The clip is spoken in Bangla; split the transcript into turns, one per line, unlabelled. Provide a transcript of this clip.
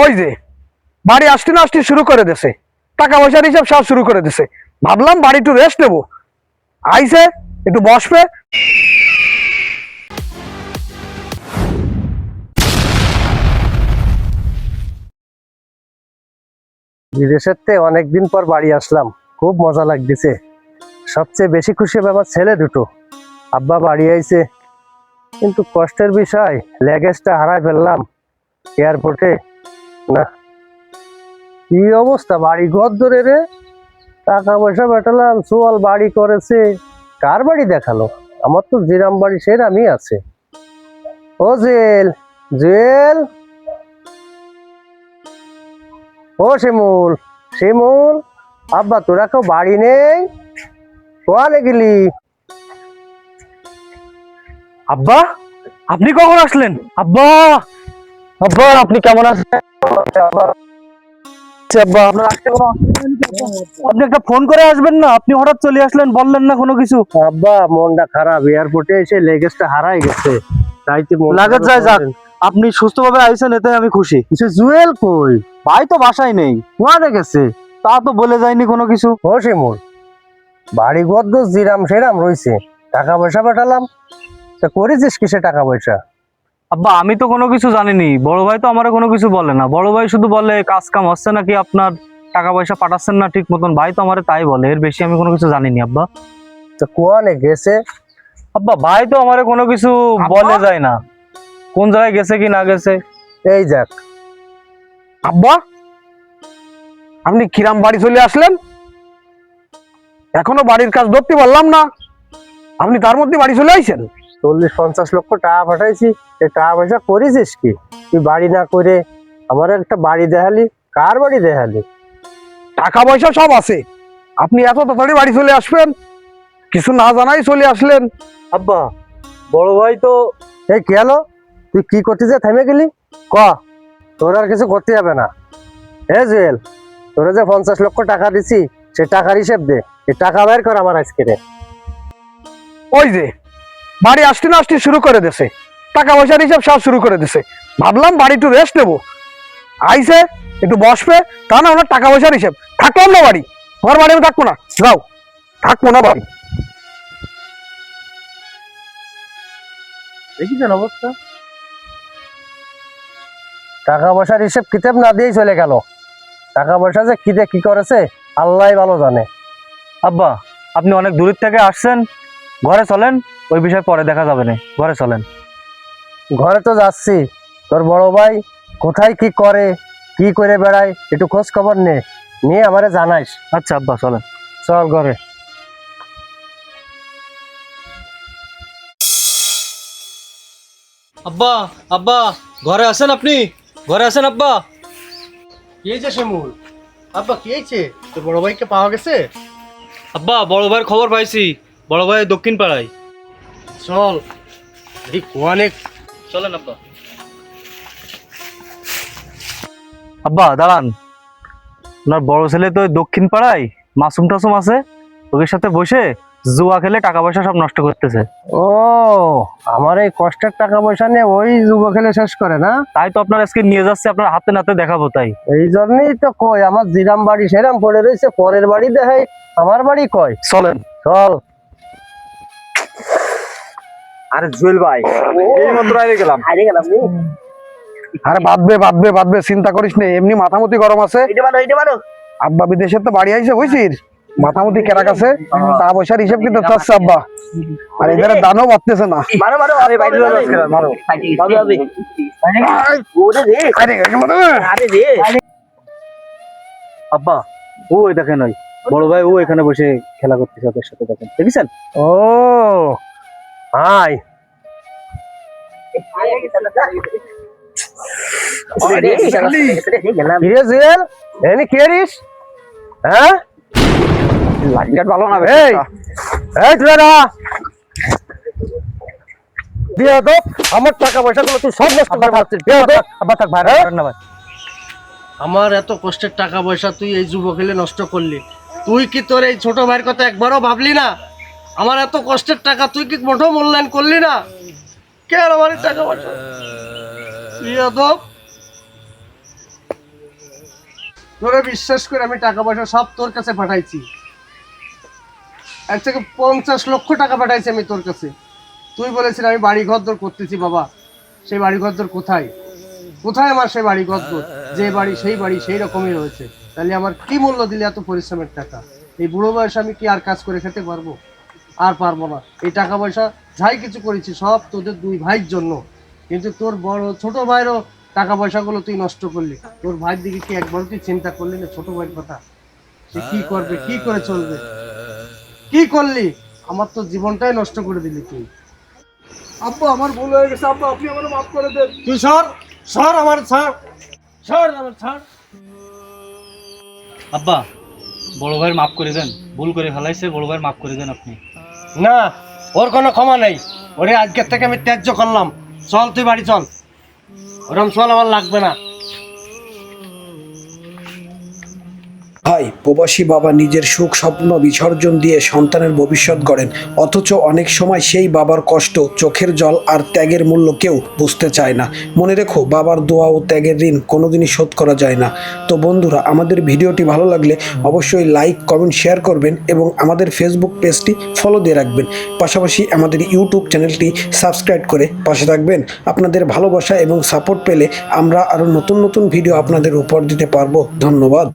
ওই যে বাড়ি আসতে না আসতে শুরু করে দিছে, টাকা পয়সার হিসাব সব শুরু করে দিছে। ভাবলাম বাড়ি একটু রেস্ট নেবো, আইসে একটু বসবে।
বিদেশের থেকে অনেকদিন পর বাড়ি আসলাম, খুব মজা লাগতেছে। সবচেয়ে বেশি খুশি হবে আমার ছেলে দুটো। আব্বা বাড়ি আইছে, কিন্তু কষ্টের বিষয় ল্যাগেজটা হারাই ফেললাম এয়ারপোর্টে। না, কি অবস্থা বাড়ি ঘর ধরে রে, টাকা পয়সা বেটালাম, সোয়াল বাড়ি করেছে, কার বাড়ি দেখালো? আমার তো জিরাম বাড়ি সেরামই আছে। ও জুয়েল, জুয়েল, ও শিমুল, শিমুল, আব্বা তোরা কেউ বাড়ি নেই? কোয়ালে গেলি?
আব্বা, আপনি কখন আসলেন? আব্বা, আব্বা আপনি কেমন আছেন? আব্বা আপনার আসতে কোনো অসুবিধা নেই তো আব্বা? আপনি একটা ফোন করে আসবেন না, আপনি হঠাৎ চলে আসলেন, বললেন না কোনো কিছু।
আব্বা মনটা খারাপ, এয়ারপোর্টে এসে লেগেজটা হারাই গেছে, তাইতে
লাগেজ যায় যাক, আপনি সুস্থভাবে আইছেন এতে আমি খুশি।
কিছু। জুয়েল কই?
ভাই তো বাসায় নেই,
কোয়ালে গেছে?
তা তো বলে যায়নি কোনো কিছু।
ও শিমুল, বাড়ি ঘর তো জিরাম সেরাম রইছে, টাকা পয়সা পাঠালাম, তা করেছিস কিসে টাকা পয়সা?
আব্বা আমি তো কোনো কিছু জানিনি, বড় ভাই তো আমার কোনো কিছু বলে না। বড় ভাই শুধু বলে কাজ কাম হচ্ছে নাকি, আপনার টাকা পয়সা পাঠাচ্ছেন না ঠিক মতন, ভাই তো আমার তাই বলে, এর বেশি আমি কোনো কিছু জানিনি আব্বা।
তো কোয়ালে গেছে?
আব্বা ভাই তো আমার কোনো কিছু বলে যায় না, কোন জায়গায় গেছে কি না গেছে।
এই যাক।
আব্বা আপনি কিরাম বাড়ি চলে আসলেন, এখনো বাড়ির কাজ ধরতে পারলাম না, আপনি তার মধ্যে বাড়ি চলে আইছেন?
40-50 লক্ষ টাকা পাঠাইছি, এই টাকা পয়সা করেছিস কি? তুই বাড়ি না করে আমার একটা বাড়ি দেখালি, কার বাড়ি দেখালি?
টাকা পয়সা সব আছে, আপনি এত তাড়াতাড়ি বাড়ি চলে আসবেন, কিছু না জানাই চলে আসলেন।
আব্বা বড় ভাই তো। এই কি হলো, তুই কি করতে যে থেমে গেলি? ক, তোর আর কিছু করতে যাবে না। হে জুয়েল, তোরা যে 50 লক্ষ টাকা দিছি, সে টাকার হিসেব দে, এই টাকা বের কর আমার আজকে রে।
ওই যে বাড়ি আসতে না আসতে শুরু করে দিছে, টাকা পয়সার হিসাব সব শুরু করে দিছে। ভাবলাম বাড়ি একটু রেস্ট নেবো, আইসে একটু বসবে, তা না ওনার টাকা পয়সার হিসাব। থাকলাম না বাড়ি, আমার বাড়ি আমি থাকবো না, যাও, থাকবো না বাড়ি।
দেখিছেন অবস্থা, টাকা পয়সার হিসেব কিতাব না দিয়েই চলে গেল। টাকা পয়সা যে কি দিয়ে কি করেছে আল্লাহ ভালো জানে।
আব্বা আপনি অনেক দূর থেকে আসছেন, ঘরে চলেন, ওই বিষয় পরে দেখা যাবে না, ঘরে চলেন।
ঘরে তো যাচ্ছি, তোর বড় ভাই কোথায় কি করে, কি করে বেড়ায়, একটু খোঁজ খবর নিয়ে আমারে জানাইস।
আচ্ছা আব্বা চলেন।
চল ঘরে।
আব্বা, আব্বা ঘরে আছেন আপনি? ঘরে আছেন আব্বা?
কি হয়েছে শিমুল? আব্বা কি হয়েছে? তোর বড় ভাইকে পাওয়া গেছে?
আব্বা বড় ভাইয়ের খবর পাইছি, বড় ভাই দক্ষিণ পাড়ায়।
চল এই অনেক।
চলেন আব্বা।
আব্বা দাঁড়ান, ওনার বড় ছেলে তো ওই দক্ষিণ পাড়ায় মাসুম টাসুম আছে, ওদের সাথে বসে জুয়া খেলে টাকা পয়সা সব নষ্ট করতেছে।
ও, আমার এই কষ্টের টাকা পয়সা নিয়ে ওই যুব খেলে শেষ করে না?
তাই তো আপনার আজকে নিয়ে যাচ্ছে, আপনার হাতে নাতে দেখাবো তাই।
এই জন্যই তো কই আমার জিরাম বাড়ি সেরাম পড়ে রয়েছে, পরের বাড়ি দেখাই, আমার বাড়ি কয়।
চলেন।
চল।
আরে জুয়েল ভাই, এই মাত্র আইরে গেলাম। আরে বাদবে বাদবে বাদবে, চিন্তা করিস না, এমনি মাথামতি গরম আছে। আব্বা বিদেশে তো বাড়ি আইছে বুঝছিস, মাথামতি কেরাক আছে, টাকা পয়সার হিসেব কিন্তু চাচ্ছে আব্বা, আর এদের দানও বাড়তেছে না। আব্বা ও দেখেন, ওই বড় ভাই ও এখানে বসে খেলা করতেছে ওদের সাথে, দেখেন দেখেছেন?
ও হাই, কিরে জুয়েল, এনে কে রিস? হ্যাঁ,
লাইনটা ভালো না।
এই এই তুই না দিয়ে তো আমার টাকা পয়সা গুলো তুই সব নষ্ট করে পাচ্ছিস। দিয়ে তো
আব্বা থাক ভাই, না ভাই।
আমার এত কষ্টের টাকা পয়সা তুই এই যুব খেলে নষ্ট করলি। তুই কি তোর এই ছোট ভাইয়ের কথা একবারও ভাবলি না? আমার এত কষ্টের টাকা তুই কি মোটেও মূল্যায়ন করলি না? কেন আমার এই টাকা পয়সা? তোরে বিশ্বাস করে আমি টাকা পয়সা সব তোর কাছে পাঠাইছি, এর থেকে 50 লক্ষ টাকা পাঠাইছি আমি তোর কাছে। তুই বলেছিস আমি বাড়ি ঘর দর করতেছি, বাবা সেই বাড়ি ঘর দর কোথায়? কোথায় আমার সেই বাড়ি ঘর দর? যে বাড়ি সেই বাড়ি সেই রকমই রয়েছে। তাহলে আমার কি মূল্য দিলে এত পরিশ্রমের টাকা? এই বুড়ো বয়সে আমি কি আর কাজ করে খেতে পারবো? আর পারবো না। এই টাকা পয়সা যাই কিছু করেছি সব তোদের দুই ভাইয়ের জন্য, কিন্তু তোর বড় ছোট ভাইয়েরও টাকা পয়সাগুলো তুই নষ্ট করলি। তোর ভাইয়ের দিকে কি একবার তুই চিন্তা করলি না? ছোট ভাইয়ের কথা, সে কি করবে, কি করে চলবে? কি করলি? আমার তো জীবনটাই নষ্ট করে দিলি তুই।
আব্বা আমার ভুল হয়ে গেছে আব্বা, আপনি আমার মাফ করে দেন।
তুই সর সর, আমার ছাড়, সর আমার ছাড়।
আব্বা বড় ভাইয়ের মাফ করে দেন, ভুল করে ফেলাইছে, বড় ভাইয়ের মাফ করে দেন আপনি।
না, ওর কোনো ক্ষমা নেই। ওরে আজকের থেকে আমি ত্যায্য করলাম। চল তুই বাড়ি চল, ওরম চল, আমার লাগবে না।
ভাই, প্রবাসী বাবা নিজের সুখ স্বপ্ন বিসর্জন দিয়ে সন্তানের ভবিষ্যৎ গড়েন, অথচ অনেক সময় সেই বাবার কষ্ট, চোখের জল আর ত্যাগের মূল্য কেউ বুঝতে চায় না। মনে রেখো, বাবার দোয়া ও ত্যাগের ঋণ কোনোদিনই শোধ করা যায় না। তো বন্ধুরা, আমাদের ভিডিওটি ভালো লাগলে অবশ্যই লাইক, কমেন্ট, শেয়ার করবেন এবং আমাদের ফেসবুক পেজটি ফলো দিয়ে রাখবেন। পাশাপাশি আমাদের ইউটিউব চ্যানেলটি সাবস্ক্রাইব করে পাশে থাকবেন। আপনাদের ভালোবাসা এবং সাপোর্ট পেলে আমরা আরও নতুন নতুন ভিডিও আপনাদের উপহার দিতে পারবো। ধন্যবাদ।